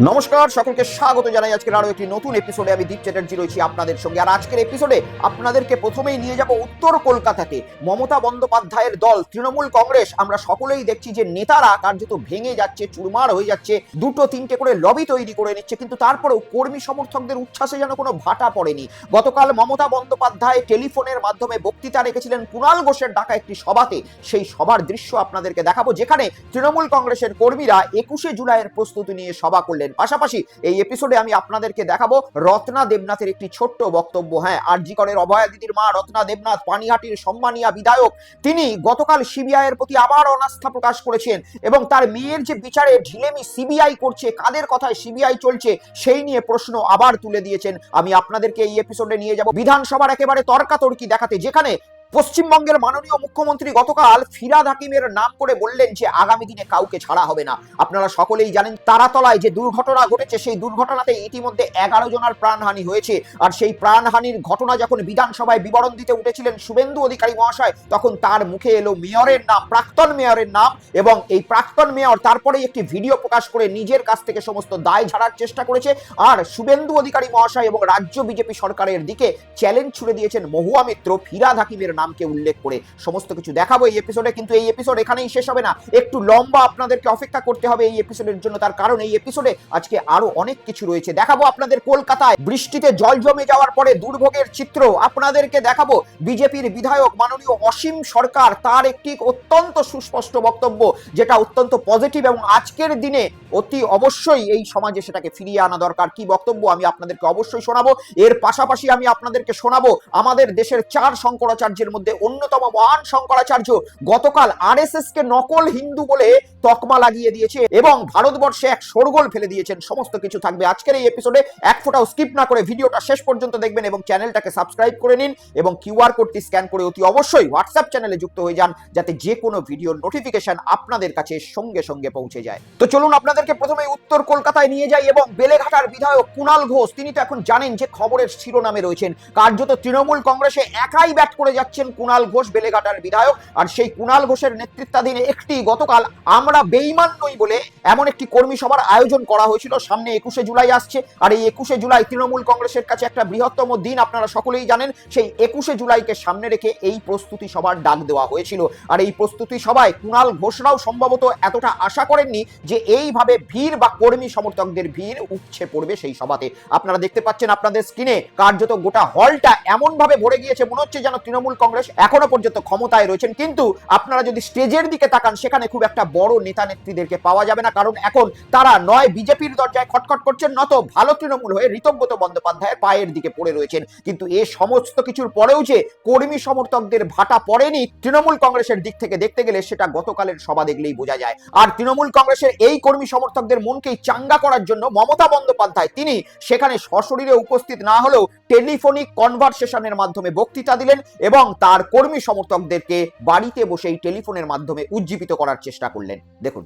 নমস্কার, সকলকে স্বাগত জানাই আজকের আরো একটি নতুন এপিসোডে। আমি দীপ চ্যাটার্জি রয়েছি আপনাদের সঙ্গে। আর আজকের এপিসোডে আপনাদেরকে প্রথমেই নিয়ে যাব উত্তর কলকাতাতে। মমতা বন্দ্যোপাধ্যায়ের দল তৃণমূল কংগ্রেস, আমরা সকলেই দেখছি যে নেতারা কার্যত ভেঙে যাচ্ছে, চুরমার হয়ে যাচ্ছে, দুটো তিনটে করে লবি তৈরি করে নিচ্ছে, কিন্তু তারপরেও কর্মী সমর্থকদের উচ্ছ্বাসে যেন কোনো ভাটা পড়েনি। গতকাল মমতা বন্দ্যোপাধ্যায় টেলিফোনের মাধ্যমে বক্তৃতা রেখেছিলেন কুণাল ঘোষের ডাকা একটি সভাতে। সেই সভার দৃশ্য আপনাদেরকে দেখাবো, যেখানে তৃণমূল কংগ্রেসের কর্মীরা 21শে জুলাইয়ের প্রস্তুতি নিয়ে সভা করলেন। পাশাপাশি এই এপিসোডে আমি আপনাদেরকে দেখাবো রত্না দেবনাথের একটি ছোট্ট বক্তব্য। হ্যাঁ, আরজি করের অভয়া দিদির মা রত্না দেবনাথ, পানিহাটির সম্মানীয় বিধায়ক, তিনি গতকাল সিবিআই এর প্রতি আবার অনাস্থা প্রকাশ করেছেন এবং তার মেয়ের যে বিচারে ঢিলেমি সিবিআই করছে, কাদের কথায় সিবিআই চলছে, সেই নিয়ে প্রশ্ন আবার তুলে দিয়েছেন। আমি আপনাদেরকে এই এপিসোডে নিয়ে যাব বিধানসভার একেবারে তর্কাতর্কি দেখাতে, যেখানে পশ্চিমবঙ্গের মাননীয় মুখ্যমন্ত্রী গতকাল ফিরহাদ হাকিমের নাম করে বললেন যে আগামী দিনে কাউকে ছাড়া হবে না। আপনারা সকলেই জানেন তারাতলায় যে দুর্ঘটনা ঘটেছে, সেই দুর্ঘটনাতে ইতিমধ্যে 11 জনের প্রাণহানি হয়েছে। আর সেই প্রাণহানির ঘটনা যখন বিধানসভায় বিবরণ দিতে উঠেছিলেন শুভেন্দু অধিকারী মহাশয়, তখন তার মুখে এলো মেয়রের নাম, প্রাক্তন মেয়রের নাম, এবং এই প্রাক্তন মেয়র তারপরেই একটি ভিডিও প্রকাশ করে নিজের কাছ থেকে সমস্ত দায় ঝাড়ার চেষ্টা করেছে। আর শুভেন্দু অধিকারী মহাশয় এবং রাজ্য বিজেপি সরকারের দিকে চ্যালেঞ্জ ছুড়ে দিয়েছেন মহুয়া মিত্র ফিরহাদ হাকিমের নামকে উল্লেখ করে। সমস্ত কিছু দেখাবো এই এপিসোডে, কিন্তু এই এপিসোড এখানেই শেষ হবে না, একটু লম্বা আপনাদেরকে অপেক্ষা করতে হবে এই এপিসোডের জন্য। তার কারণ এই এপিসোডে আজকে আরো অনেক কিছু রয়েছে। দেখাবো আপনাদের কলকাতায় বৃষ্টিতে জল জমে যাওয়ার পরে দুর্ভোগের চিত্র, আপনাদেরকে দেখাবো বিজেপির বিধায়ক মাননীয় অসীম সরকার, তার একটি অত্যন্ত সুস্পষ্ট বক্তব্য, যেটা অত্যন্ত পজিটিভ এবং আজকের দিনে অতি অবশ্যই এই সমাজে সেটাকে ফিরিয়ে আনা দরকার। কি বক্তব্য আমি আপনাদেরকে অবশ্যই শোনাবো। এর পাশাপাশি আমি আপনাদেরকে শোনাবো আমাদের দেশের 4 শঙ্করাচার্যের মধ্যে অন্যতম মহান শঙ্করাচার্য গতকাল আরএসএস কে নকল হিন্দু বলে তকমা লাগিয়ে দিয়েছে এবং ভারতবর্ষে এক শোরগোল ফেলে দিয়েছেন। সমস্ত কিছু থাকবে আজকের এই এপিসোডে, এক ফোঁটাও স্কিপ না করে ভিডিওটা শেষ পর্যন্ত দেখবেন এবং চ্যানেলটাকে সাবস্ক্রাইব করে নিন এবং কিউআর কোডটি স্ক্যান করে অতি অবশ্যই হোয়াটসঅ্যাপ চ্যানেলে যুক্ত হয়ে যান, যাতে যে কোনো ভিডিওর নোটিফিকেশন আপনাদের কাছে সঙ্গে সঙ্গে পৌঁছে যায়। তো চলুন আপনাদেরকে প্রথমে উত্তর কলকাতায় নিয়ে যাই এবং বেলেঘাটার বিধায়ক কুণাল ঘোষ, তিনি তো এখন জানেন যে খবরের শিরোনামে রয়েছেন। কার্যত তৃণমূল কংগ্রেসে একাই ব্যাট করে যাচ্ছেন কুণাল ঘোষ, বেলেঘাটার বিধায়ক। আর সেই কুণাল ঘোষের নেতৃত্বাধীন একটি গতকাল আমরা বেঈমান নই বলে এমন একটি কর্মী সভার আয়োজন করা হয়েছিল। সামনে 21শে জুলাই আসছে, আর এই 21শে জুলাই তৃণমূল কংগ্রেসের কাছে একটা বৃহত্তম দিন, আপনারা সকলেই জানেন। সেই 21শে জুলাইকে সামনে রেখে এই প্রস্তুতি সভার ডাক দেওয়া হয়েছিল। আর এই প্রস্তুতি সভায় কুণাল ঘোষরাও সম্ভবত এতটা আশা করেননি যে এইভাবে ভিড় বা কর্মী সমর্থকদের ভিড় উপচে পড়বে সেই সভাতে। আপনারা দেখতে পাচ্ছেন আপনাদের স্ক্রিনে, কার্যত গোটা হলটা এমন ভাবে ভরে গিয়েছে, মনে হচ্ছে যেন তৃণমূল কংগ্রেস এখনো পর্যন্ত ক্ষমতায় রয়েছেন। কিন্তু আপনারা যদি স্টেজের দিকে তাকান, সেখানে খুব একটা বড় নেতা নেত্রীদেরকে পাওয়া যাবে না, কারণ এখন তারা নয় বিজেপির দরজায় খটখট করছেন, নত ভালো তৃণমূল হয়ে ঋতব্রত বন্দ্যোপাধ্যায়ের পায়ের দিকে পড়ে রয়েছেন। কিন্তু এ সমস্ত কিছুর পরেও যে কর্মী সমর্থকদের ভাটা পড়েনি তৃণমূল কংগ্রেসের দিক থেকে দেখতে গেলে, সেটা গতকালের সভা দেখলেই বোঝা যায়। আর তৃণমূল কংগ্রেসের এই কর্মী সমর্থকদের মনকেই চাঙ্গা করার জন্য মমতা বন্দ্যোপাধ্যায় তিনি সেখানে সশরীরে উপস্থিত না হলেও টেলিফোনিক কনভারসেশনের মাধ্যমে বক্তৃতা দিলেন এবং তার কর্মী সমর্থকদেরকে বাড়িতে বসেই টেলিফোনের মাধ্যমে উজ্জীবিত করার চেষ্টা করলেন। দেখুন।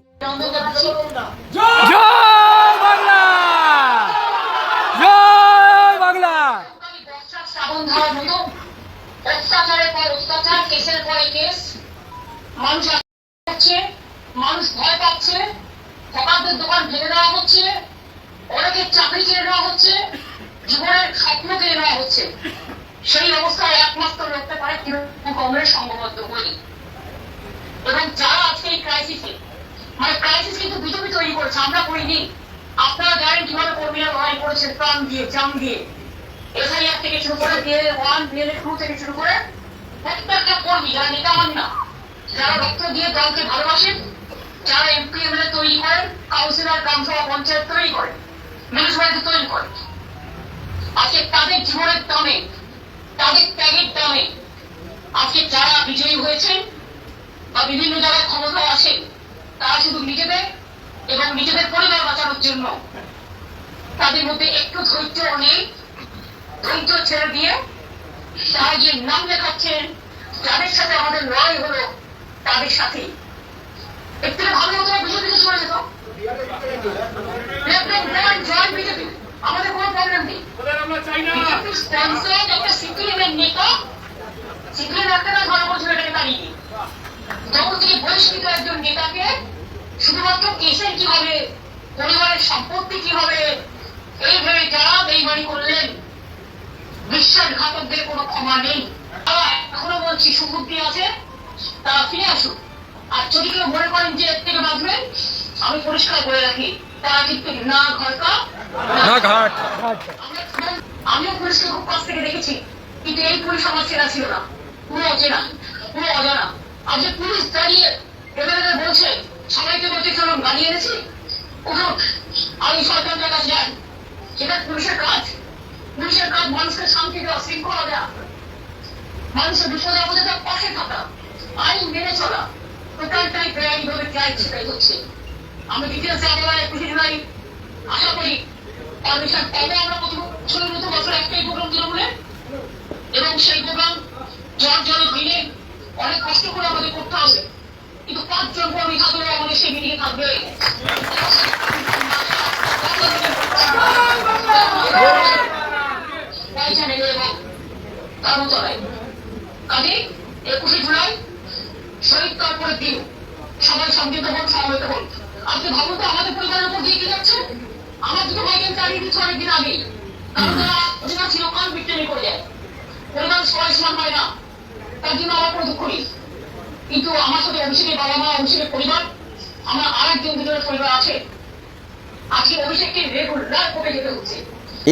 জয় বাংলা, জয় বাংলা। অত্যাচারের পর অত্যাচার, কেসের পরে কেস, মানুষ হচ্ছে, মানুষ ভয় পাচ্ছে, হকারদের দোকান ভেঙে দেওয়া হচ্ছে, অনেকের চাকরি কেড়ে নেওয়া হচ্ছে, জীবনের স্বপ্ন কেড়ে নেওয়া হচ্ছে। সেই অবস্থায় একমাত্র লড়তে পারে তৃণমূল কংগ্রেস সংঘবদ্ধ হয়ে। এবং যারা আজকে এই ক্রাইসিসে, মানে ক্রাইসিস কিন্তু বিজেপি তৈরি করেছে, আমরা করিনি। আপনারা জানেন কিভাবে কর্মীরা লড়াই করেছে, প্রাণ দিয়ে, জান দিয়ে, এসআইআর থেকে শুরু করে BL1 BL2 থেকে শুরু করে প্রত্যেকটা কর্মী, যারা নেতা হন না, যারা রক্ত দিয়ে দলকে ভালোবাসেন, যারা এমপি এমএলএ তৈরি করেন, কাউন্সিলর, গ্রামসভা, পঞ্চায়েত তৈরি করেন, মিউনিসিপ্যালিটি তৈরি করেন, আজকে তাদের জীবনের দামে, তাদের ত্যাগের দামে আজকে যারা বিজয়ী হয়েছেন বা বিভিন্ন জায়গায় ক্ষমতায় আসেন, তারা শুধু নিজেদের এবং নিজেদের পরিবার বাঁচানোর জন্য তাদের মধ্যে একটু ধৈর্য নেই। ধৈর্য ছেড়ে দিয়ে তারা যে নাম লেখাচ্ছেন, যাদের সাথে আমাদের লড়াই হলো, তাদের সাথে একটু ভালো হতো, বিজেপিতে চলে যেত, জয়েন বিজেপি, আমাদের কোনো প্রবলেম নেই। একটা সিপিএমের নেতা, সিপিএম একটা না 12 বছর এটাকে দাঁড়িয়ে যখন তিনি বহিষ্কৃত একজন নেতাকে শুধুমাত্র কেসের কিভাবে পরিবারের সম্পত্তি মুক্তি কি হবে এই ভেবে যারা বেইমানি করলেন, বিশ্বাসঘাতকদের কোনো ক্ষমা নেই। এখনো বলছি সুবুদ্ধি আছে, তারা ফিরে আসুক। আর যদি কেউ মনে করেন যে এর থেকে বাঁচবেন, আমি পরিষ্কার করে রাখি, তারা কিন্তু না ঘরকা না ঘাট। আমিও পুলিশকে খুব কাছ থেকে দেখেছি, কিন্তু এই পুলিশ আমার চেনা ছিল না, পুরো অচেনা, পুরো অজানা। আর যে পুলিশ দাঁড়িয়ে এভাবে বলছে, সবাইকে বলতে চলুন গাড়ি এনেছি, উঠুন আমি সরকারের কাছে যাই, সেটা পুলিশের কাজ। পুলিশের কাজ মানুষকে শান্তি দেওয়া, শৃঙ্খলা দেওয়া, মানুষের বিপদে আপদে তার পাশে থাকা, আইন মেনে চলা। টোটালটাই বেআইনিভাবে ক্রাইম, সেটাই হচ্ছে। আমি ডিটেলসে আবার 21 জুলাই আশা করি পারমিশন পাবো আমরা প্রতি বছরের মতো বছর একটাই প্রোগ্রাম দিল বলে, এবং সেই প্রোগ্রাম জ্বর জলে দিনে অনেক কষ্ট করে আমাদের করতে হবে, কিন্তু 5 জন কর্মী থাকলেও আমাদের সেই মিটিংয়ে থাকবে। কাজে 21 জুলাই শহীদ তারপরের দিন সবাই সংযত হন, সমবেত হন। আজকে ভাবুন তো আমাদের পরিবারের উপর দিয়ে কি যাচ্ছে। আমার দুটো ভাইকে চালিয়ে দিচ্ছে অনেকদিন আগেই, কারণ তারা অধিকার ছিল কাল বিক্রি করে যায়। পরিবার সবাই সমান হয় না, তার জন্য আমার কোনো দুঃখ নেই। কিন্তু আমার সাথে অভিষেকের বাবা মা, অভিষেকের পরিবার, আমার আর একজন দুজনের পরিবার আছে। আজকে অভিষেককে রেগুলার কোর্টে যেতে হচ্ছে।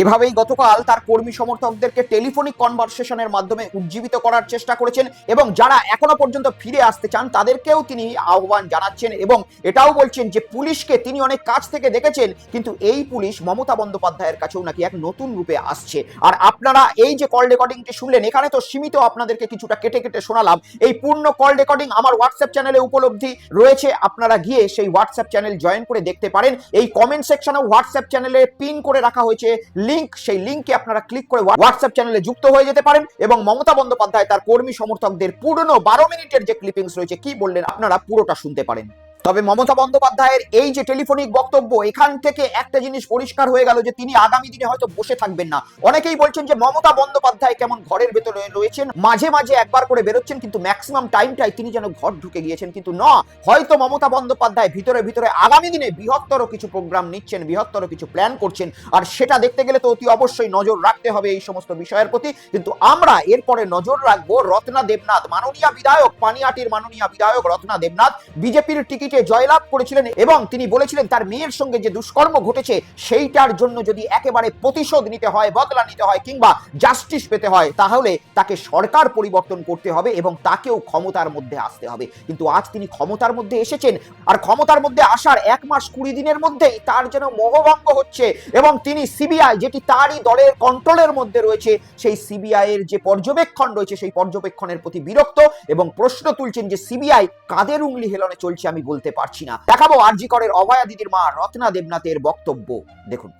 এভাবেই গতকাল তার কর্মী সমর্থকদেরকে টেলিফোনিক কনভারসেশনের মাধ্যমে উজ্জীবিত করার চেষ্টা করেছেন এবং যারা এখনো পর্যন্ত ফিরে আসতে চান তাদেরকেও তিনি আহ্বান জানাচ্ছেন এবং এটাও বলছেন যে পুলিশকে তিনি অনেক কাছ থেকে দেখেছেন, কিন্তু এই পুলিশ মমতা বন্দ্যোপাধ্যায়ের কাছেও নাকি এক নতুন রূপে আসছে। আর আপনারা এই যে কল রেকর্ডিংটি শুনলেন, এখানে তো সীমিত আপনাদেরকে কিছুটা কেটে কেটে শোনালাম। এই পূর্ণ কল রেকর্ডিং আমার হোয়াটসঅ্যাপ চ্যানেলে উপলব্ধি রয়েছে, আপনারা গিয়ে সেই হোয়াটসঅ্যাপ চ্যানেল জয়েন করে দেখতে পারেন। এই কমেন্ট সেকশনেও হোয়াটসঅ্যাপ চ্যানেলে পিন করে রাখা হয়েছে লিংক, সেই লিংকে আপনারা ক্লিক করে হোয়াটসঅ্যাপ চ্যানেলে যুক্ত হয়ে যেতে পারেন এবং মমতা বন্দ্যোপাধ্যায় তার কর্মী সমর্থকদের পুরনো 12 মিনিটের যে ক্লিপিংস রয়েছে কি বললেন আপনারা পুরোটা শুনতে পারেন। তবে মমতা বন্দ্যোপাধ্যায়ের এই যে টেলিফোনিক বক্তব্য, এখান থেকে একটা জিনিস পরিষ্কার হয়ে গেল যে তিনি আগামী দিনে হয়তো বসে থাকবেন না। অনেকেই বলছেন যে মমতা বন্দ্যোপাধ্যায় কেমন ঘরের ভেতরে রয়েছেন, মাঝে মাঝে একবার করে বেরোচ্ছেন, কিন্তু ম্যাক্সিমাম টাইমটাই তিনি যেন ঘর ঢুকে গিয়েছেন। কিন্তু না, হয়তো মমতা বন্দ্যোপাধ্যায় ভিতরে ভিতরে আগামী দিনে বৃহত্তর কিছু প্রোগ্রাম নিচ্ছেন, বৃহত্তর কিছু প্ল্যান করছেন। আর সেটা দেখতে গেলে তো অতি অবশ্যই নজর রাখতে হবে এই সমস্ত বিষয়ের প্রতি। কিন্তু আমরা এরপরে নজর রাখবো রত্না দেবনাথ, মাননীয় বিধায়ক, পানিহাটির মাননীয় বিধায়ক রত্না দেবনাথ বিজেপির টিকিট জয়লাভ করেছিলেন এবং তিনি বলেছিলেন তার মেয়ের সঙ্গে যে দুষ্কর্ম ঘটেছে সেইটার জন্য যদি একেবারে প্রতিশোধ নিতে হয়, বদলা নিতে হয় কিংবা জাস্টিস পেতে হয়, তাহলে তাকে সরকার পরিবর্তন করতে হবে এবং তাকেও ক্ষমতার মধ্যে আসতে হবে। কিন্তু আজ তিনি ক্ষমতার মধ্যে এসেছেন, আর ক্ষমতার মধ্যে আসার 1 মাস 20 দিনের মধ্যেই তার যেন মোহভঙ্গ হচ্ছে এবং তিনি সিবিআই, যেটি তারই দলের কন্ট্রোলের মধ্যে রয়েছে, সেই সিবিআই এর যে পর্যবেক্ষণ রয়েছে সেই পর্যবেক্ষণের প্রতি বিরক্ত এবং প্রশ্ন তুলছেন যে সিবিআই কাদের উংলি হেলনে চলছে আমি বলতে পারছি না। দেখাবো আরজি করের অভয়া দিদির মা রত্না দেবনাথের বক্তব্য, দেখুন।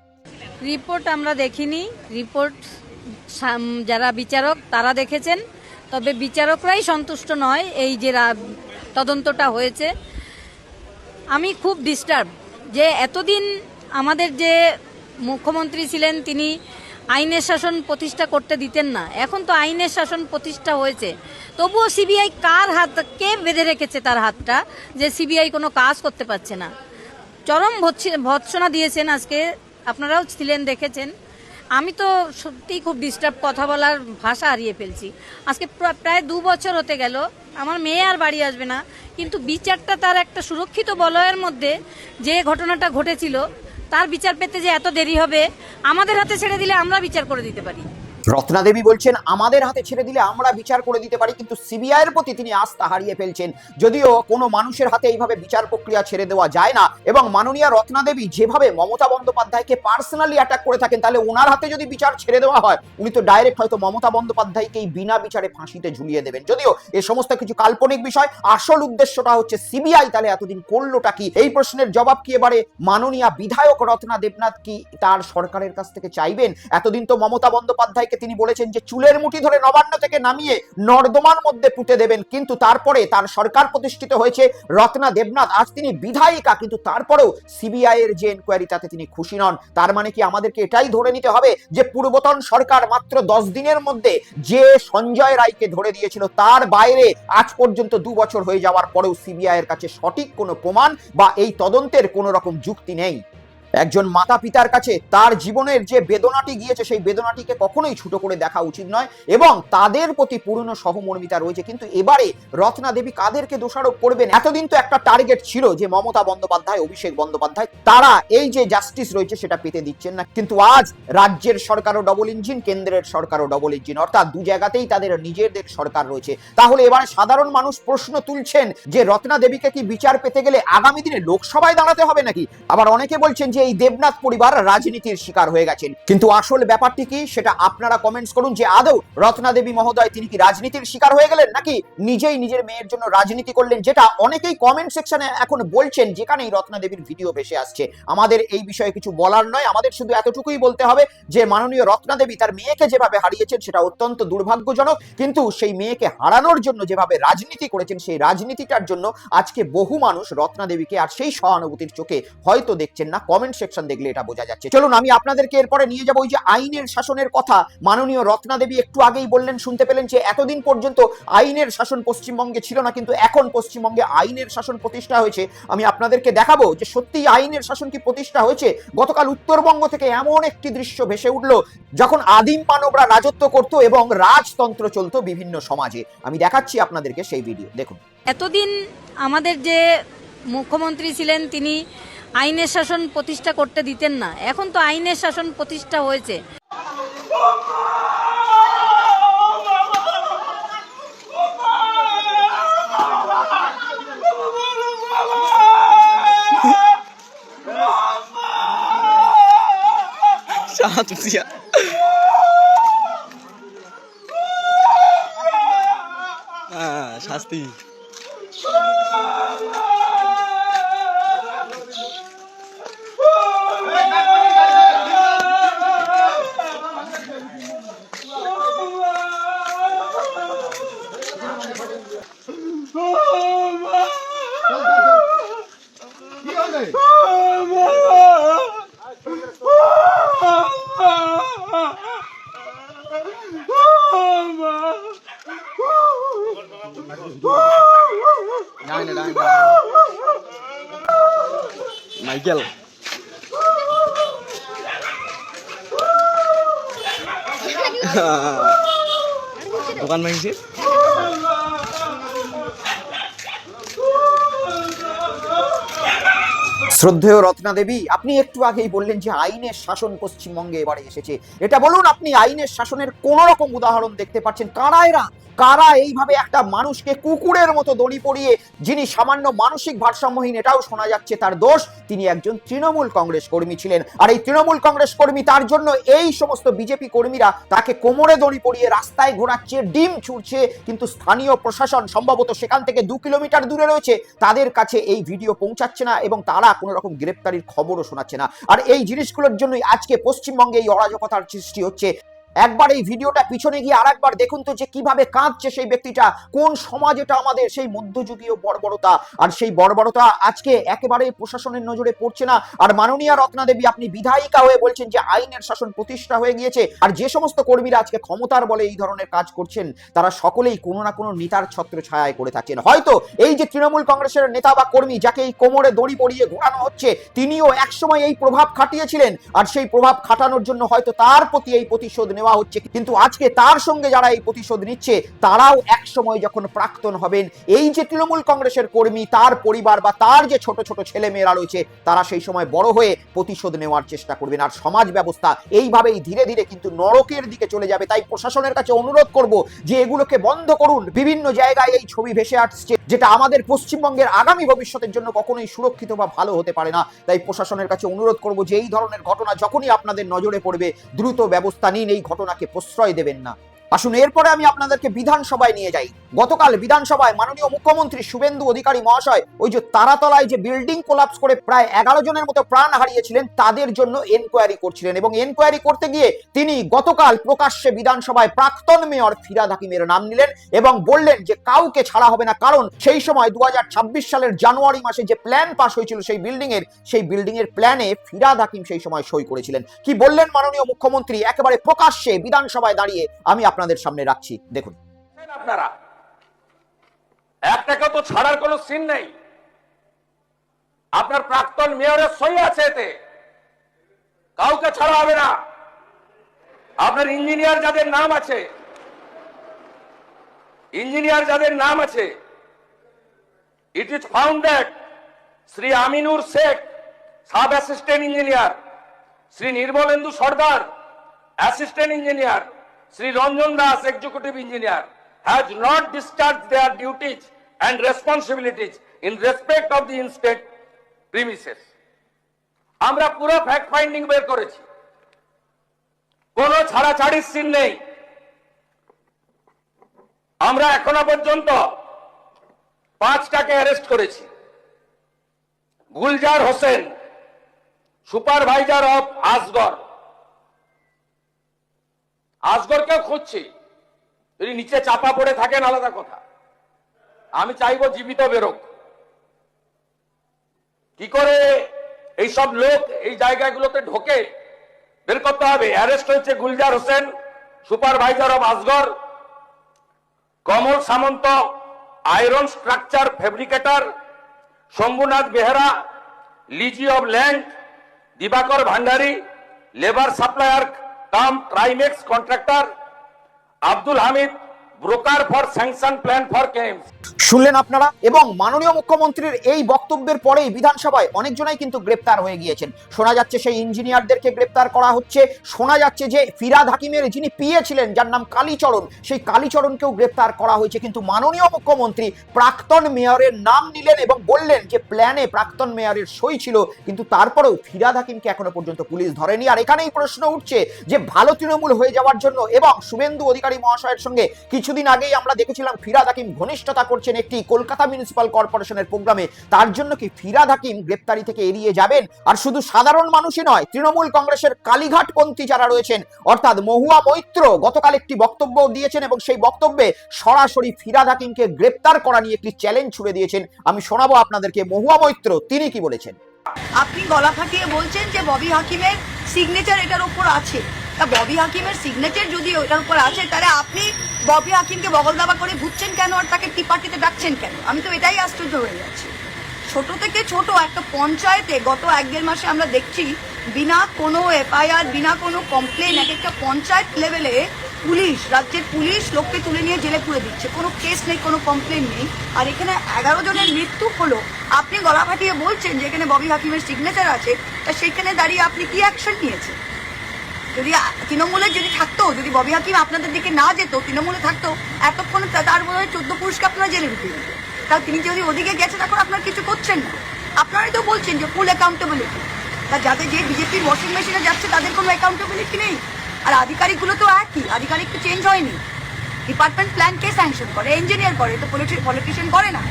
রিপোর্ট আমরা দেখিনি, রিপোর্ট যারা বিচারক তারা দেখেছেন, তবে বিচারকরাই সন্তুষ্ট নয় এই যে তদন্তটা হয়েছে। আমি খুব ডিস্টার্ব যে এতদিন আমাদের যে মুখ্যমন্ত্রী ছিলেন তিনি আইনের শাসন প্রতিষ্ঠা করতে দিতেন না, এখন তো আইনের শাসন প্রতিষ্ঠা হয়েছে, তবুও সিবিআই কার হাত, কে বেঁধে রেখেছে তার হাতটা যে সিবিআই কোনো কাজ করতে পারছে না। চরম ভৎসনা দিয়েছেন আজকে, আপনারাও ছিলেন দেখেছেন। আমি তো সত্যিই খুব ডিস্টার্ব, কথা বলার ভাষা হারিয়ে ফেলছি। আজকে প্রায় 2 বছর হতে গেল, আমার মেয়ে আর বাড়ি আসবে না, কিন্তু বিচারটা তার একটা সুরক্ষিত বলয়ের মধ্যে যে ঘটনাটা ঘটেছিল তার বিচার পেতে যে এত দেরি হবে, আমাদের হাতে ছেড়ে দিলে আমরা বিচার করে দিতে পারি। রত্না দেবী বলছেন আমাদের হাতে ছেড়ে দিলে আমরা বিচার করে দিতে পারি, কিন্তু সিবিআই এর প্রতি তিনি আস্থা হারিয়ে ফেলছেন। যদিও কোনো মানুষের হাতে এইভাবে বিচার প্রক্রিয়া ছেড়ে দেওয়া যায় না এবং মাননীয় রত্না দেবী যেভাবে মমতা বন্দ্যোপাধ্যায়কে পার্সোনালি অ্যাটাক করে থাকেন, তাহলে ওনার হাতে যদি বিচার ছেড়ে দেওয়া হয় উনি তো ডাইরেক্ট হয়তো মমতা বন্দ্যোপাধ্যায়কেই বিনা বিচারে ফাঁসিতে ঝুলিয়ে দেবেন। যদিও এ সমস্ত কিছু কাল্পনিক বিষয়, আসল উদ্দেশ্যটা হচ্ছে সিবিআই তাহলে এতদিন করলোটা কি? এই প্রশ্নের জবাব কি এবারে মাননীয় বিধায়ক রত্না দেবনাথ কি তার সরকারের কাছ থেকে চাইবেন? এতদিন তো মমতা বন্দ্যোপাধ্যায় তিনি বলেছেন যে চুলের মুঠি ধরে নবান্ন থেকে নামিয়ে নর্দমার মধ্যে পুঁতে দেবেন, কিন্তু তারপরে তার সরকার প্রতিষ্ঠিত হয়েছে রত্না দেবনাথ, আজ তিনি বিধায়িকা, কিন্তু তারপরেও সিবিআই এর যে এনকোয়ারি তাতে তিনি খুশি নন। তার মানে কি আমাদেরকে এটাই ধরে নিতে হবে যে পূর্বতন সরকার মাত্র 10 দিনের মধ্যে যে সঞ্জয় রায়কে ধরে দিয়েছিল, তার বাইরে আজ পর্যন্ত 2 বছর হয়ে যাওয়ার পরেও সিবিআই এর কাছে সঠিক কোনো প্রমাণ বা এই তদন্তের কোনো রকম যুক্তি নেই? একজন মাতা পিতার কাছে তার জীবনের যে বেদনাটি গিয়েছে সেই বেদনাটিকে কখনোই ছোট করে দেখা উচিত নয় এবং তাদের প্রতি পূর্ণ সহমর্মিতা রয়েছে। কিন্তু এবারে রত্না দেবী কাদেরকে দোষারোপ করবেন? এতদিন তো একটা টার্গেট ছিল যে মমতা বন্দ্যোপাধ্যায়, অভিষেক বন্দ্যোপাধ্যায় তারা এই যে জাস্টিস রয়েছে সেটা পেতে দিচ্ছেন না। কিন্তু আজ রাজ্যের সরকারও ডবল ইঞ্জিন, কেন্দ্রের সরকারও ডবল ইঞ্জিন, অর্থাৎ দু জায়গাতেই তাদের নিজেদের সরকার রয়েছে। তাহলে এবারে সাধারণ মানুষ প্রশ্ন তুলছেন যে রত্না দেবীকে কি বিচার পেতে গেলে আগামী দিনে লোকসভায় দাঁড়াতে হবে নাকি? আবার অনেকে বলছেন যে এই দেবনাথ পরিবার রাজনীতির শিকার হয়ে গেছেন। কিন্তু আসল ব্যাপারটি কি সেটা আপনারা কমেন্টস করুন যে আদৌ রত্না দেবী মহোদয় তিনি কি রাজনীতির শিকার হয়ে গেলেন নাকি নিজেই নিজের মেয়ের জন্য রাজনীতি করলেন, যেটা অনেকেই কমেন্ট সেকশনে এখন বলছেন যেখানেই রত্না দেবীর ভিডিও ভেসে আসছে। আমাদের এই বিষয়ে কিছু বলার নয়, আমাদের শুধু এতটুকুই বলতে হবে যে মাননীয় রত্না দেবী তার মেয়েকে যেভাবে হারিয়েছেন সেটা অত্যন্ত দুর্ভাগ্যজনক, কিন্তু সেই মেয়েকে হারানোর জন্য যেভাবে রাজনীতি করেছেন সেই রাজনীতিটার জন্য আজকে বহু মানুষ রত্না দেবীকে আর সেই সহানুভূতির চোখে হয়তো দেখছেন না। কমেন্ট সেকশন দেখলে এটা বোঝা যাচ্ছে। চলুন আমি আপনাদেরকে এরপরে নিয়ে যাবো ওই যে আইনের শাসনের কথা। মাননীয় রত্না দেবী একটু আগেই বললেন, শুনতে পেলেন যে এতদিন পর্যন্ত আইনের শাসন পশ্চিমবঙ্গে ছিল না, কিন্তু এখন পশ্চিমবঙ্গে আইনের শাসন প্রতিষ্ঠা হয়েছে। আমি আপনাদেরকে দেখাবো যে সত্যিই আইনের শাসন কি প্রতিষ্ঠা হয়েছে। গতকাল উত্তরবঙ্গ থেকে এমন একটি দৃশ্য ভেসে উঠলো যখন আদিম মানবরা রাজত্ব করত এবং রাজতন্ত্র চলতো বিভিন্ন সমাজে। আমি দেখাচ্ছি আপনাদেরকে সেই ভিডিও, দেখুন। এতদিন আমাদের যে মুখ্যমন্ত্রী ছিলেন তিনি আইনের শাসন প্রতিষ্ঠা করতে দিতেন না, এখন তো আইনের শাসন প্রতিষ্ঠা হয়েছে। শাস্তি মাইকেল দোকান ভাঙছে। শ্রদ্ধেয় রত্না দেবী, আপনি একটু আগেই বললেন যে আইনের শাসন পশ্চিমবঙ্গে এবারে এসেছে। এটা বলুন আপনি আইনের শাসনের কোন রকম উদাহরণ দেখতে পাচ্ছেন? কারা এরা? কারা এইভাবে একটা মানুষকে কুকুরের মতো দড়ি পরিয়ে, যিনি সামান্য মানসিক ভারসাম্যহীন এটাও শোনা যাচ্ছে তার দোষ, তিনি একজন তৃণমূল কংগ্রেস কর্মী ছিলেন। আর এই তৃণমূল কংগ্রেস কর্মী, তার জন্য এই সমস্ত বিজেপি কর্মীরা তাকে কোমরে দড়ি পরিয়ে রাস্তায় ঘোরাচ্ছে, ডিম ছুড়ছে, কিন্তু স্থানীয় প্রশাসন সম্ভবত সেখান থেকে 2 কিলোমিটার দূরে রয়েছে, তাদের কাছে এই ভিডিও পৌঁছাচ্ছে না এবং তারা কোনো রকম গ্রেপ্তারির খবরও শোনাচ্ছে না। আর এই জিনিসগুলোর জন্যই আজকে পশ্চিমবঙ্গে এই অরাজকতার সৃষ্টি হচ্ছে। একবার এই ভিডিওটা পিছনে গিয়ে আরেকবার দেখুন তো যে কিভাবে কাঁদছে সেই ব্যক্তিটা। কোন সমাজ এটা আমাদের? সেই মধ্যযুগীয় বর্বরতা। আর সেই বর্বরতা আজকে একেবারে প্রশাসনের নজরে পড়ছে না। আর মাননীয়া রত্না দেবী, আপনি বিধায়িকা হয়ে বলছেন যে আইনের শাসন প্রতিষ্ঠা হয়ে গিয়েছে। আর যে সমস্ত কর্মীরা আজকে ক্ষমতার বলে এই ধরনের কাজ করছেন তারা সকলেই কোনো না কোনো নেতার ছত্র ছায়ায় করে থাকছেন। হয়তো এই যে তৃণমূল কংগ্রেসের নেতা বা কর্মী যাকে এই কোমরে দড়ি পরিয়ে ঘোরানো হচ্ছে, তিনিও একসময় এই প্রভাব খাটিয়েছিলেন আর সেই প্রভাব খাটানোর জন্য হয়তো তার প্রতি এই প্রতিশোধ নেওয়া হচ্ছে। কিন্তু আজকে তার সঙ্গে যারা এই প্রতিশোধ নিচ্ছে তারাও এক সময় যখন প্রাক্তন হবেন, এই যে তৃণমূল কংগ্রেসের কর্মী, তার পরিবার বা তার যে ছোট ছোট ছেলে মেয়েরা রয়েছে, তারা সেই সময় বড় হয়ে প্রতিশোধ নেওয়ার চেষ্টা করবেন। আর সমাজ ব্যবস্থা এইভাবেই ধীরে ধীরে কিন্তু নরকের দিকে চলে যাবে। তাই প্রশাসনের কাছে অনুরোধ করব যে এগুলোকে বন্ধ করুন। বিভিন্ন জায়গায় এই ছবি ভেসে আসছে যেটা আমাদের পশ্চিমবঙ্গের আগামী ভবিষ্যতের জন্য কখনোই সুরক্ষিত বা ভালো হতে পারে না। তাই প্রশাসনের কাছে অনুরোধ করব যে এই ধরনের ঘটনা যখনই আপনাদের নজরে পড়বে দ্রুত ব্যবস্থা নিন, এই ঘটনাকে প্রশ্রয় দেবেন না। আসুন এরপরে আমি আপনাদেরকে বিধানসভায় নিয়ে যাই। গতকাল বিধানসভায় মাননীয় মুখ্যমন্ত্রী শুভেন্দু অধিকারী মহাশয় ওই যে তারাতলায় যে বিল্ডিং কোলাপস করে প্রায় 11 জনের মতো প্রাণ হারিয়েছিলেন তাদের জন্য এনকোয়ারি করছিলেন এবং এনকোয়ারি করতে গিয়ে তিনি গতকাল প্রকাশ্যে বিধানসভায় প্রাক্তন মেয়র ফিরহাদ হাকিমের নাম নিলেন এবং বললেন যে কাউকে ছাড়া হবে না, কারণ সেই সময় 2026 সালের জানুয়ারি মাসে যে প্ল্যান পাস হয়েছিল সেই বিল্ডিং এর প্ল্যানে ফিরহাদ হাকিম সেই সময় সই করেছিলেন। কি বললেন মাননীয় মুখ্যমন্ত্রী একেবারে প্রকাশ্যে বিধানসভায় দাঁড়িয়ে, আমি আপনাদের সামনে রাখছি, দেখুন। আপনারা একটাকেও তো ছাড়ার কোনো সিন নেই। আপনার প্রাক্তন মেয়রের সই আছে এতে। কাউকে ছাড়া হবে না। আপনার ইঞ্জিনিয়ার যাদের নাম আছে, it is found that Sri Aminur Sheikh, sub assistant engineer, Sri Nirmalendu Sardar, assistant engineer, Sri Ranjan Das, executive engineer, has not discharged their duties and responsibilities in respect of the inspect premises. আমরা পুরো fact finding বের করেছি, কোনো ছাড়াছাড়ির scene নেই। আমরা এখনো পর্যন্ত 5টাকে arrest করেছি। গুলজার হোসেন, সুপারভাইজার অফ আসগরকেও খুঁজছি। যদি নিচে চাপা পড়ে থাকেন আলাদা কথা, আমি চাইবো জীবিত বেরোক। কি করে এইসব লোক এই জায়গাগুলোতে ঢোকে বের করতে হবে। অ্যারেস্ট হয়েছে Gulzar Hossain, supervisor of Asgar, Kamal Samanta, iron structure fabricator, Shambhunath Behera, lessee of land, Dibakar Bhandari, labour supplier cum Trimex contractor, Abdul Hamid, broker for sanction plan for কেমস। শুনলেন আপনারা। এবং মাননীয় মুখ্যমন্ত্রীর এই বক্তব্যের পরেই বিধানসভায় অনেকজনই কিন্তু গ্রেপ্তার হয়ে গিয়েছেন। শোনা যাচ্ছে সেই ইঞ্জিনিয়ারদেরকে গ্রেপ্তার করা হচ্ছে। শোনা যাচ্ছে যে ফিরহাদ হাকিমের যিনি পিএ ছিলেন, যার নাম কালীচরণ, সেই কালীচরণকেও গ্রেপ্তার করা হয়েছে। কিন্তু মাননীয় মুখ্যমন্ত্রী প্রাক্তন মেয়রের নাম নিলেন এবং বললেন যে প্ল্যানে প্রাক্তন মেয়রের সই ছিল, কিন্তু তারপরেও ফিরহাদ হাকিমকে এখনো পর্যন্ত পুলিশ ধরেনি। আর এখানেই প্রশ্ন উঠছে যে ভালো তৃণমূল হয়ে যাওয়ার জন্য এবং শুভেন্দু অধিকারী মহাশয়ের সঙ্গে কিছুদিন আগেই আমরা দেখেছিলাম ফিরহাদ হাকিম ঘনিষ্ঠতা করছেন একটি কলকাতা মিউনিসিপাল কর্পোরেশনের প্রোগ্রামে, তার জন্য কি ফিরহাদ হাকিম গ্রেপ্তারি থেকে এড়িয়ে যাবেন? আর শুধু সাধারণ মানুষই নয়, তৃণমূল কংগ্রেসের কালীঘাটপন্থী যারা রয়েছেন, অর্থাৎ মহুয়া মৈত্র গতকাল একটি বক্তব্য দিয়েছেন এবং সেই বক্তব্যে সরাসরি ফিরহাদ হাকিমকে গ্রেপ্তার করা নিয়ে একটি চ্যালেঞ্জ ছুড়ে দিয়েছেন। আমি শোনাবো আপনাদেরকে মহুয়া মৈত্র তিনি কি বলেছেন। আপনি গলা ফাটিয়ে বলছেন যে ববি হাকিমের সিগনেচার এটার উপর আছে। তা ববি হাকিমের সিগনেচার যদি ওটার উপর আছে, তাহলে আপনি ববি হাকিমকে বগল দাবা করে ঘুরছেন কেন আর তাকে টি পার্টিতে ডাকছেন কেন? আমি তো এটাই আশ্চর্য হয়ে যাচ্ছি। ছোট থেকে ছোট একটা পঞ্চায়েতে গত 1-1.5 মাসে আমরা দেখছি বিনা কোনো এফআইআর, বিনা কোনো কমপ্লেন এক একটা পঞ্চায়েত লেভেলে পুলিশ, রাজ্যের পুলিশ লোককে তুলে নিয়ে জেলে পুরে দিচ্ছে। কোনো কেস নেই, কোনো কমপ্লেন নেই। আর এখানে 11 জনের মৃত্যু হলো, আপনি গলা ফাটিয়ে বলছেন যে এখানে ববি হাকিমের সিগনেচার আছে। তা সেইখানে দাঁড়িয়ে আপনি কি অ্যাকশন নিয়েছেন? যদি তৃণমূলের যদি থাকতো, যদি ববি হাকিম আপনাদের দিকে না যেত, তৃণমূলে থাকতো, এতক্ষণ তার বোধ হয় 14 পুরুষকে আপনারা জেলে ঢুকিয়ে দিত। তা তিনি যদি ওদিকে গেছেন, এখন আপনারা কিছু করছেন না। আপনারাই তো বলছেন যে ফুল অ্যাকাউন্টেবিলিটি। তা যাদের যে বিজেপির ওয়াশিং মেশিনে যাচ্ছে তাদের কোনো অ্যাকাউন্টেবিলিটি নেই। আর আধিকারিকগুলো তো একই, আধিকারিক তো চেঞ্জ হয়নি। ডিপার্টমেন্ট প্ল্যান কে স্যাংশন করে? ইঞ্জিনিয়ার করে, তো পলিটিশিয়ান করে না।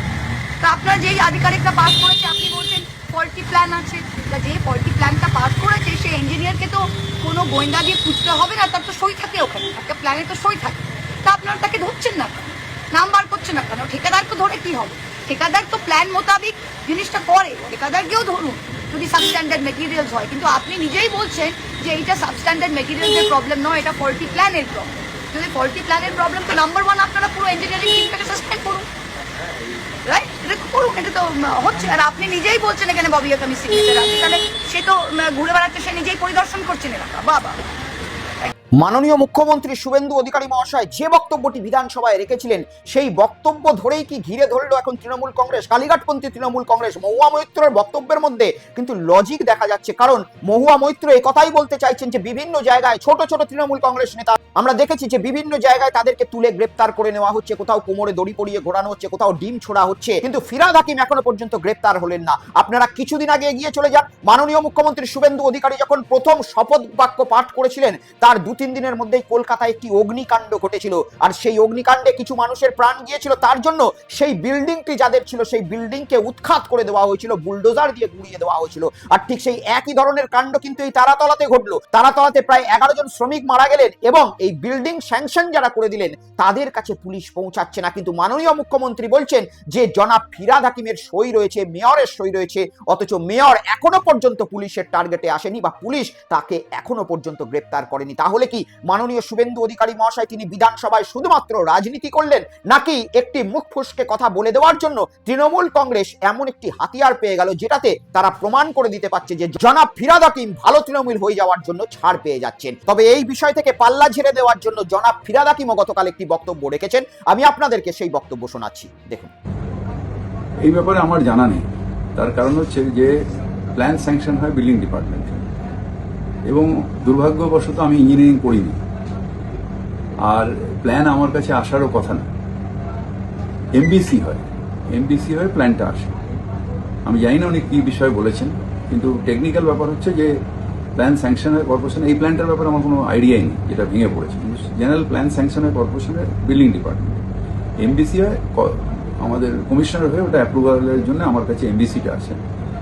তা আপনার যেই আধিকারিকটা পাস করেছে, আপনি বলছেন ফল্টি প্ল্যান আছে। তা যে ফল্টি প্ল্যানটা পাস করেছে সেই ইঞ্জিনিয়ারকে তো কোনো গোয়েন্দা দিয়ে খুঁজতে হবে না, তার তো সই থাকে ওখানে, একটা প্ল্যানে তো সই থাকে। তা আপনারা তাকে ধরছেন না কেন? নাম বার করছেন না কেন? ঠিকাদারকে ধরে কি হবে? ঠিকাদার তো প্ল্যান মোতাবিক জিনিসটা করে, ঠিকাদারকেও ধরুন যদি সাবস্ট্যান্ডার্ড মেটেরিয়ালস হয়। কিন্তু আপনি নিজেই বলছেন যে এইটা সাবস্ট্যান্ডার্ড মেটেরিয়ালসের প্রবলেম নয়, এটা ফল্টি প্ল্যানের প্রবলেম। যদি ফল্টি প্ল্যানের প্রবলেম, তো নাম্বার 1 আপনারা পুরো ইঞ্জিনিয়ারিং টিমটাকে সাসপেন্ড করুন, রাইট? এটা করুন, এটা তো হচ্ছে। আর আপনি নিজেই বলছেন এখানে ববি হাকিমের সিগনেচার আছে, তাহলে সে তো ঘুরে বেড়াচ্ছে, সে নিজেই পরিদর্শন করছেন এলাকা। বাবা, মাননীয় মুখ্যমন্ত্রী শুভেন্দু অধিকারী মহাশয় যে বক্তব্যটি বিধানসভায় রেখেছিলেন, সেই বক্তব্য ধরেই কি ঘিরে ধরলো এখন তৃণমূল কংগ্রেস, কালীঘাটপন্থী তৃণমূল কংগ্রেস? মহুয়া মৈত্রের বক্তব্যের মধ্যে কিন্তু লজিক দেখা যাচ্ছে, কারণ মহুয়া মৈত্র এই কথাই বলতে চাইছেন যে বিভিন্ন জায়গায় ছোট ছোট তৃণমূল কংগ্রেস নেতা আমরা দেখেছি যে বিভিন্ন জায়গায় তাদেরকে তুলে গ্রেপ্তার করে নেওয়া হচ্ছে, কোথাও কোমরে দড়ি পরিয়ে ঘোরানো হচ্ছে, কোথাও ডিম ছোড়া হচ্ছে, কিন্তু ফিরহাদ হাকিম এখনো পর্যন্ত গ্রেপ্তার হলেন না। আপনারা কিছুদিন আগে এগিয়ে চলে যান, মাননীয় মুখ্যমন্ত্রী শুভেন্দু অধিকারী যখন প্রথম শপথ বাক্য পাঠ করেছিলেন, তার 2-3 দিনের মধ্যেই কলকাতায় একটি অগ্নিকাণ্ড ঘটেছিল। আর সেই অগ্নিকাণ্ডে কিছু মানুষের প্রাণ গিয়েছিল। তার জন্য সেই বিল্ডিংটি যাদের ছিল, সেই বিল্ডিংকে উৎখাত করে দেওয়া হয়েছিল, বুলডোজার দিয়ে গুঁড়িয়ে দেওয়া হয়েছিল। আর ঠিক সেই একই ধরনের কাণ্ড কিন্তু এই তারাতলাতে ঘটলো। তারাতলাতে প্রায় 11 জন শ্রমিক মারা গেলেন এবং এই বিল্ডিং স্যাংশন যারা করে দিলেন তাদের কাছে পুলিশ পৌঁছাচ্ছে না। কিন্তু মাননীয় মুখ্যমন্ত্রী বলছেন যে জনাব ফিরহাদ হাকিমের সই রয়েছে, মেয়রের সই রয়েছে, অথচ মেয়র এখনো পর্যন্ত পুলিশের টার্গেটে আসেনি বা পুলিশ তাকে এখনো পর্যন্ত গ্রেপ্তার করেনি। তাহলে কি কি মাননীয় শুভেন্দু অধিকারী মহাশয় তিনি বিধানসভায় শুধুমাত্র রাজনীতি করলেন, নাকি একটি মুখ ফুসকে কথা বলে দেওয়ার জন্য তৃণমূল কংগ্রেস এমন একটি হাতিয়ার পেয়ে গেল যেটাতে তারা প্রমাণ করে দিতে পারছে যে জনাব ফিরহাদ হাকিম ভালো তৃণমূল হয়ে যাওয়ার জন্য ছাড় পেয়ে যাচ্ছেন। তবে এই বিষয় থেকে পাল্লা ঝেড়ে দেওয়ার জন্য জনাব ফিরহাদ হাকিমও গতকাল একটি বক্তব্য রেখেছেন। আমি আপনাদেরকে সেই বক্তব্য শোনাচ্ছি, দেখুন। এই ব্যাপারে আমার জানা নেই, তার কারণ হচ্ছে যে প্ল্যান স্যাংশন হয় বিল্ডিং ডিপার্টমেন্ট, এবং দুর্ভাগ্যবশত আমি ইঞ্জিনিয়ারিং করিনি, আর প্ল্যান আমার কাছে আসারও কথা না। এমবিসি হয়, প্ল্যানটা আসে। আমি জানি না উনি কি বিষয়ে বলেছেন, কিন্তু টেকনিক্যাল ব্যাপার হচ্ছে যে প্ল্যান স্যাংশন হয় কর্পোরেশন। এই প্ল্যানটার ব্যাপারে আমার কোনো আইডিয়াই নেই, যেটা ভেঙে পড়েছে। কিন্তু জেনারেল প্ল্যান স্যাংশন হয় কর্পোরেশনের বিল্ডিং ডিপার্টমেন্ট, এমবিসি হয় আমাদের কমিশনার হয়ে, ওটা অ্যাপ্রুভালের জন্য আমার কাছে এমবিসিটা আসে,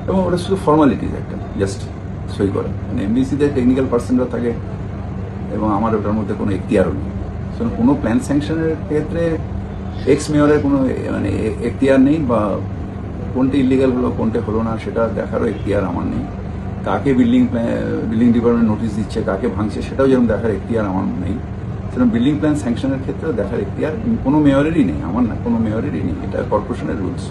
এবং ওটা শুধু ফর্মালিটিজ একটা, জাস্ট সই করা। মানে এমবিসিতে টেকনিক্যাল পার্সনরা থাকে, এবং আমার ওটার মধ্যে কোনো এখতিয়ারও নেই। কোনো প্ল্যান স্যাংশনের ক্ষেত্রে এক্স মেয়রের কোনো মানে এখতিয়ার নেই, বা কোনটা ইলিগাল হলো কোনটা হলো না সেটা দেখারও এখতিয়ার আমার নেই। কাকে বিল্ডিং ডিপার্টমেন্ট নোটিশ দিচ্ছে, কাকে ভাঙছে, সেটাও যেরকম দেখার এখতিয়ার আমার নেই। সেরকম বিল্ডিং প্ল্যান স্যাংশনের ক্ষেত্রে দেখার এখতিয়ার কোনো মেয়রেরই নেই, আমার না, কোনো মেয়রেরই নেই। এটা কর্পোরেশনের রুলস।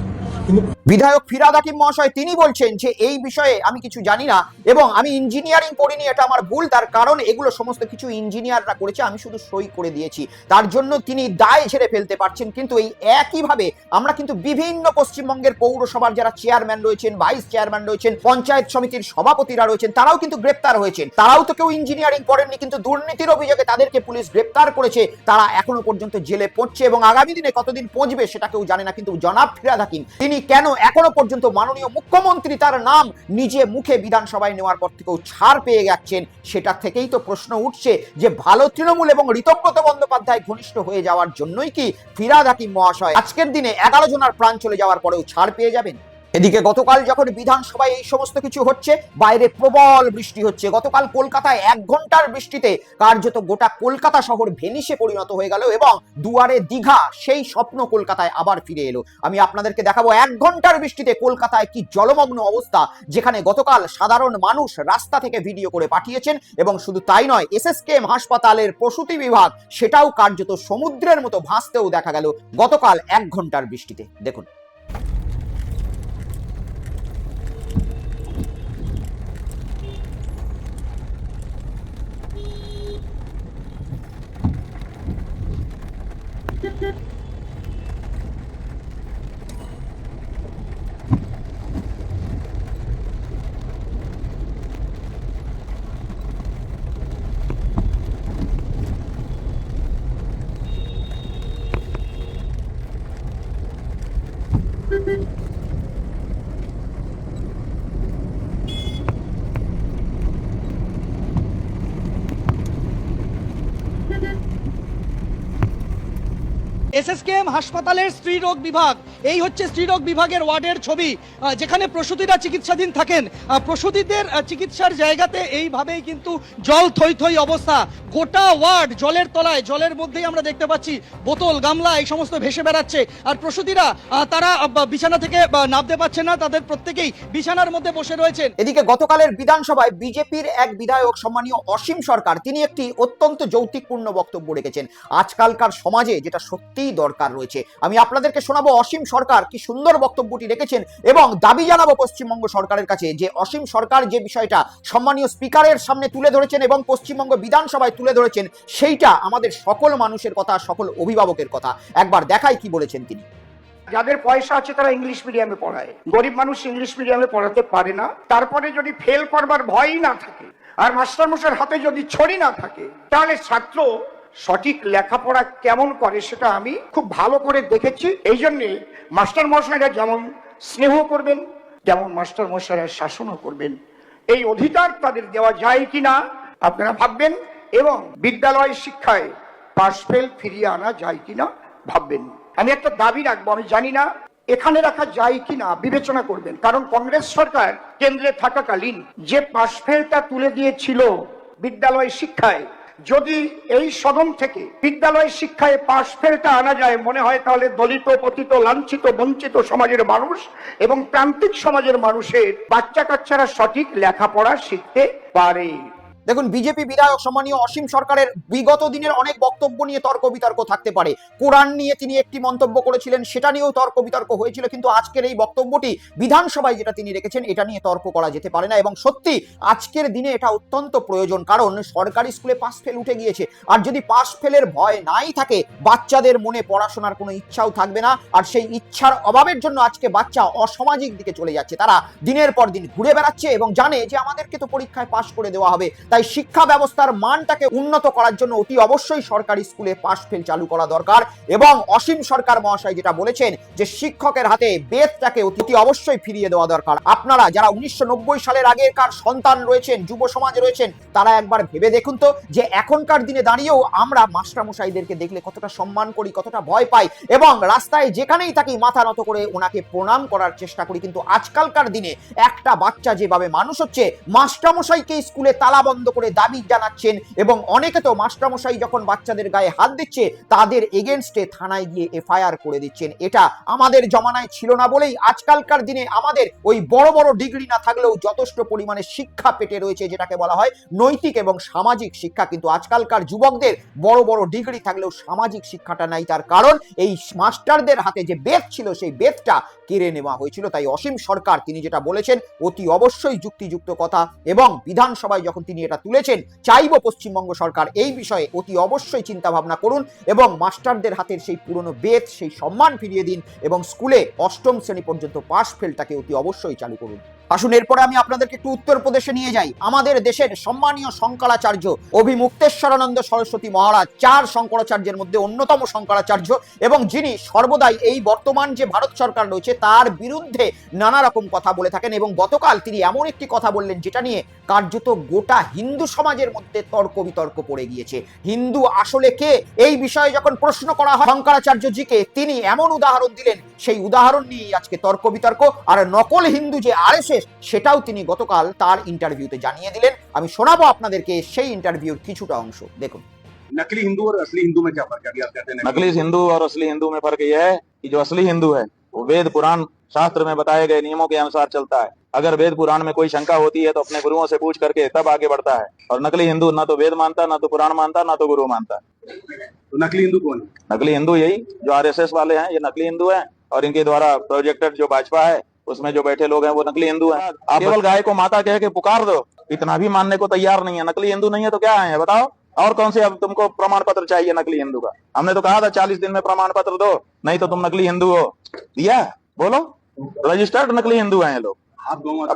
বিধায়ক ফিরহাদ হাকিম মহাশয় তিনি বলছেন যে এই বিষয়ে আমি কিছু জানি না, এবং আমি ইঞ্জিনিয়ারিং করিনি, এটা আমার ভুল। তার কারণ এগুলো সমস্ত কিছু ইঞ্জিনিয়াররা করেছে, আমি শুধু সই করে দিয়েছি। তার জন্য তিনি দায় ঝেড়ে ফেলতে পারছেন। কিন্তু এই একইভাবে আমরা কিন্তু বিভিন্ন পশ্চিমবঙ্গের পৌরসভার যারা চেয়ারম্যান রয়েছেন, ভাইস চেয়ারম্যান রয়েছেন, পঞ্চায়েত সমিতির সভাপতিরা রয়েছেন, তারাও কিন্তু গ্রেপ্তার হয়েছেন। তারাও তো কেউ ইঞ্জিনিয়ারিং করেননি, কিন্তু দুর্নীতির অভিযোগে তাদেরকে পুলিশ গ্রেপ্তার করেছে। তারা এখনো পর্যন্ত জেলে পড়ছে, এবং আগামী দিনে কতদিন পৌঁছবে সেটা কেউ জানে না। কিন্তু জনাব ফিরহাদ হাকিম তিনি কেন এখনো পর্যন্ত মাননীয় মুখ্যমন্ত্রী তার নাম নিজে মুখে বিধানসভায় নেওয়ার পর থেকেও ছাড় পেয়ে যাচ্ছেন, সেটা থেকেই তো প্রশ্ন উঠছে যে ভালো তৃণমূল এবং ঋতব্রত বন্দ্যোপাধ্যায় ঘনিষ্ঠ হয়ে যাওয়ার জন্যই কি ফিরহাদ হাকিম মহাশয় আজকের দিনে 11 জনের প্রাণ চলে যাওয়ার পরেও ছাড় পেয়ে যাবেন? এদিকে গতকাল যখন বিধানসভায় এই সমস্ত কিছু হচ্ছে, বাইরে প্রবল বৃষ্টি হচ্ছে। গতকাল কলকাতায় 1 ঘন্টার বৃষ্টিতে কার্যত গোটা কলকাতা শহর ভেনিসে পরিণত হয়ে গেল, এবং দুয়ারে দীঘা সেই স্বপ্ন কলকাতায় আবার ফিরে এলো। আমি আপনাদেরকে দেখাবো 1 ঘন্টার বৃষ্টিতে কলকাতায় কি জলমগ্ন অবস্থা, যেখানে গতকাল সাধারণ মানুষ রাস্তা থেকে ভিডিও করে পাঠিয়েছেন। এবং শুধু তাই নয়, এসএসকেএম হাসপাতালের প্রসূতি বিভাগ সেটাও কার্যত সমুদ্রের মতো ভাসতেও দেখা গেল গতকাল 1 ঘন্টার বৃষ্টিতে, দেখুন। এসএসকেএম হাসপাতালের স্ত্রীরোগ বিভাগ, এই হচ্ছে স্ত্রীরোগ বিভাগের ওয়ার্ডের ছবি, যেখানে প্রসূতিরা চিকিৎসাধীন থাকেন। প্রসূতিদের চিকিৎসার জায়গাতে এইভাবেই কিন্তু জল থই থই অবস্থা, গোটা ওয়ার্ড জলের তলায়, জলের মধ্যেই আমরা দেখতে পাচ্ছি বোতল গামলা এই সমস্ত ভেসে বেড়াচ্ছে। আর প্রসূতিরা তারা বিছানা থেকে নামতে পারছে না, তাদের প্রত্যেকেই বিছানার মধ্যে বসে রয়েছেন। এদিকে গতকালের বিধানসভায় বিজেপির এক বিধায়ক সম্মানীয় অসীম সরকার তিনি একটি অত্যন্ত যৌক্তিকপূর্ণ বক্তব্য রেখেছেন। আজকালকার সমাজে যেটা সত্যিই দরকার রয়েছে, আমি আপনাদেরকে শোনাবো অসীম সরকার কি সুন্দর বক্তব্যটি রেখেছেন, এবং দাবি জানাবো পশ্চিমবঙ্গ সরকারের কাছে যে অসীম সরকার যে বিষয়টা সম্মানীয় স্পিকারের সামনে তুলে ধরেছেন এবং পশ্চিমবঙ্গ বিধানসভায় তুলে ধরেছেন, সেইটা আমাদের সকল মানুষের কথা, সকল অভিভাবকের কথা। একবার দেখাই কি বলেছেন তিনি। যাদের পয়সা আছে তারা ইংলিশ মিডিয়ামে পড়ায়, গরিব মানুষ ইংলিশ মিডিয়ামে পড়াতে পারে না। তারপরে যদি ফেল করবার ভয়ই না থাকে, আর মাস্টারমশাইয়ের হাতে যদি ছড়ি না থাকে, তাহলে ছাত্র সঠিক লেখাপড়া কেমন করে সেটা আমি খুব ভালো করে দেখেছি। এই জন্যে মাস্টারমশাইরা যেমন স্নেহ করবেন, যেমন মাস্টারমশাইরা শাসনও করবেন, এই অধিকার তাদের দেওয়া যায় কিনা আপনারা ভাববেন, এবং বিদ্যালয় শিক্ষায় পাস ফেল ফিরিয়ে আনা যায় কিনা ভাববেন। আমি একটা দাবি রাখবো, আমি জানি না এখানে রাখা যায় কিনা, বিবেচনা করবেন। কারণ কংগ্রেস সরকার কেন্দ্রে থাকাকালীন যে পাস ফেলটা তুলে দিয়েছিল বিদ্যালয় শিক্ষায়, যদি এই সদন থেকে বিদ্যালয় শিক্ষায় পাস ফেলটা আনা যায়, মনে হয় তাহলে দলিত, পতিত, লাঞ্ছিত, বঞ্চিত সমাজের মানুষ এবং প্রান্তিক সমাজের মানুষের বাচ্চা কাচ্চারা সঠিক লেখাপড়া শিখতে পারে। দেখুন, বিজেপি বিধায়ক সম্মানীয় অসীম সরকারের বিগত দিনের অনেক বক্তব্য নিয়ে তর্ক বিতর্ক থাকতে পারে। কোরআন নিয়ে তিনি একটি মন্তব্য করেছিলেন, সেটা নিয়েও তর্ক বিতর্ক হয়েছিল, কিন্তু আজকের এই বক্তব্যটি বিধানসভায় যেটা তিনি রেখেছেন এটা নিয়ে তর্ক করা যেতে পারে না। এবং সত্যি আজকের দিনে এটা অত্যন্ত প্রয়োজন, কারণ সরকারি স্কুলে পাস ফেল উঠে গিয়েছে। আর যদি পাস ফেলের ভয় নাই থাকে, বাচ্চাদের মনে পড়াশোনার কোনো ইচ্ছাও থাকবে না। আর সেই ইচ্ছার অভাবের জন্য আজকে বাচ্চা অসামাজিক দিকে চলে যাচ্ছে। তারা দিনের পর দিন ঘুরে বেড়াচ্ছে এবং জানে যে আমাদেরকে তো পরীক্ষায় পাস করে দেওয়া হবে। তাই শিক্ষা ব্যবস্থার মানটাকে উন্নত করার জন্য অতি অবশ্যই সরকারি স্কুলে পাস ফেল চালু করা দরকার। এবং অসীম সরকার মহাশয় যেটা বলেছেন যে শিক্ষকের হাতে বেতটাকে অতি অবশ্যই ফিরিয়ে দেওয়া দরকার। আপনারা যারা 1990 সালের আগেরকার সন্তান রয়েছেন, যুব সমাজে রয়েছেন, তারা একবার ভেবে দেখুন তো যে এখনকার দিনে দাঁড়িয়েও আমরা মাস্টারমশাইদেরকে দেখলে কতটা সম্মান করি, কতটা ভয় পাই এবং রাস্তায় যেখানেই থাকি মাথা নত করে ওনাকে প্রণাম করার চেষ্টা করি। কিন্তু আজকালকার দিনে একটা বাচ্চা যেভাবে মানুষ হচ্ছে, মাস্টারমশাইকে স্কুলে তালা বন্ধ করে দাবি জানাচ্ছেন এবং অনেকে তো মাস্টারমশাই যখন বাচ্চাদের গায়ে হাত দিচ্ছে তাদের এগেনস্টে থানায় গিয়ে এফআইআর করে দিচ্ছেন। এটা আমাদের জমানায় ছিল না বলেই আজকালকার দিনে আমাদের ওই বড় বড় ডিগ্রি না থাকলেও যথেষ্ট পরিমাণে শিক্ষা পেটে রয়েছে, যেটাকে বলা হয় নৈতিক এবং সামাজিক শিক্ষা। কিন্তু আজকালকার যুবকদের বড় বড় ডিগ্রি থাকলেও সামাজিক শিক্ষাটা নাই। তার কারণ এই মাস্টারদের হাতে যে বেত ছিল সেই বেতটা কেড়ে নেওয়া হয়েছিল। তাই অসীম সরকার তিনি যেটা বলেছেন অতি অবশ্যই যুক্তিযুক্ত কথা এবং বিধানসভায় যখন তিনি এটা তুলেছেন, চাইব পশ্চিমবঙ্গ সরকার এই বিষয়ে অতি অবশ্যই চিন্তা ভাবনা করুন এবং মাস্টারদের হাতের সেই পুরনো বেত, সেই সম্মান ফিরিয়ে দিন এবং স্কুলে অষ্টম শ্রেণী পর্যন্ত পাস ফেলটাকে অতি অবশ্যই চালু করুন। আসুন এরপরে আমি আপনাদেরকে একটু উত্তরপ্রদেশে নিয়ে যাই। আমাদের দেশের সম্মানীয় শঙ্করাচার্য অভিমুক্তেশ্বরানন্দ সরস্বতী মহারাজ 4 শঙ্করাচার্যের মধ্যে অন্যতম শঙ্করাচার্য এবং যিনি সর্বদাই এই বর্তমান যে ভারত সরকার রয়েছে তার বিরুদ্ধে নানা রকম কথা বলে থাকেন। এবং গতকাল তিনি এমন একটি কথা বললেন যেটা নিয়ে কার্যত গোটা হিন্দু সমাজের মধ্যে তর্ক বিতর্ক পড়ে গিয়েছে। হিন্দু আসলে কে, এই বিষয়ে যখন প্রশ্ন করা হয় শঙ্করাচার্যজিকে, তিনি এমন উদাহরণ দিলেন, সেই উদাহরণ নিয়ে আজকে তর্ক বিতর্ক। আর নকল হিন্দু যে আরএসএস, সেটাও তিনি গতকাল তার ইন্টারভিউতে জানিয়ে দিলেন। আমি শোনাবো আপনাদেরকে সেই ইন্টারভিউর কিছুটা অংশ, দেখুন। नकली हिंदू और असली हिंदू में क्या फर्क है? अभी आप कहते हैं नकली हिंदू और असली हिंदू में फर्क यह है कि जो असली हिंदू है वो वेद पुराण शास्त्र में बताए गए नियमों के अनुसार चलता है। अगर वेद पुराण में कोई शंका होती है तो अपने गुरुओं से पूछ करके तब आगे बढ़ता है। और नकली हिंदू ना तो वेद मानता, ना तो पुराण मानता, ना तो गुरु मानता। तो नकली हिंदू कौन है? नकली हिंदू यही जो आरएसएस वाले हैं, ये नकली हिंदू है। और इनके द्वारा प्रोजेक्टेड जो भाजपा है उसमें जो बैठे लोग हैं वो नकली हिंदू हैं। आप केवल गाय को माता कह के पुकार दो, इतना भी मानने को तैयार नहीं है। नकली हिंदू नहीं है तो क्या है बताओ? और कौन से अब तुमको प्रमाण पत्र चाहिए नकली हिंदू का? हमने तो कहा था 40 दिन में प्रमाण पत्र दो, नहीं तो तुम नकली हिंदू हो। दिया? बोलो। रजिस्टर्ड नकली हिंदू हैं ये लोग,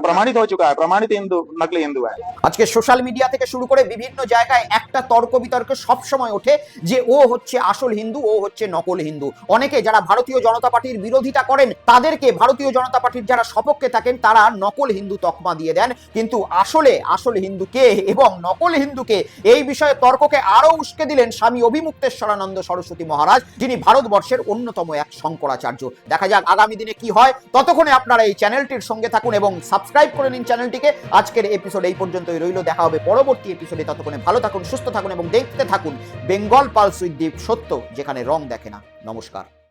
प्रमाणित हो चुका है, प्रमाणित हिंदू नकली हिंदू है। আজকে সোশ্যাল মিডিয়া থেকে শুরু করে বিভিন্ন জায়গায় একটা তর্ক বিতর্ক সব সময় ওঠে যে ও হচ্ছে আসল হিন্দু, ও হচ্ছে নকল হিন্দু। অনেকে যারা ভারতীয় জনতা পার্টির বিরোধিতা করেন তাদেরকে ভারতীয় জনতা পার্টির যারা সপক্ষে থাকেন তারা নকল হিন্দু তকমা দিয়ে দেন। কিন্তু আসলে আসল হিন্দু কে এবং নকল হিন্দুকে, এই বিষয়ে তর্ককে আরো উস্কে দিলেন স্বামী অভিমুক্তেশ্বরানন্দ সরস্বতী মহারাজ, যিনি ভারতবর্ষের অন্যতম এক শঙ্করাচার্য। দেখা যাক আগামী দিনে কি হয়। ততক্ষণে আপনারা এই চ্যানেলটির সঙ্গে থাকুন এবং সাবস্ক্রাইব করে নিন চ্যানেলটিকে। আজকের এপিসোড এই পর্যন্তই রইল, দেখা হবে পরবর্তী এপিসোডে। ততক্ষণে ভালো থাকুন, সুস্থ থাকুন এবং দেখতে থাকুন বেঙ্গল পালস উইথ দীপ, সত্য যেখানে রং দেখে না। নমস্কার।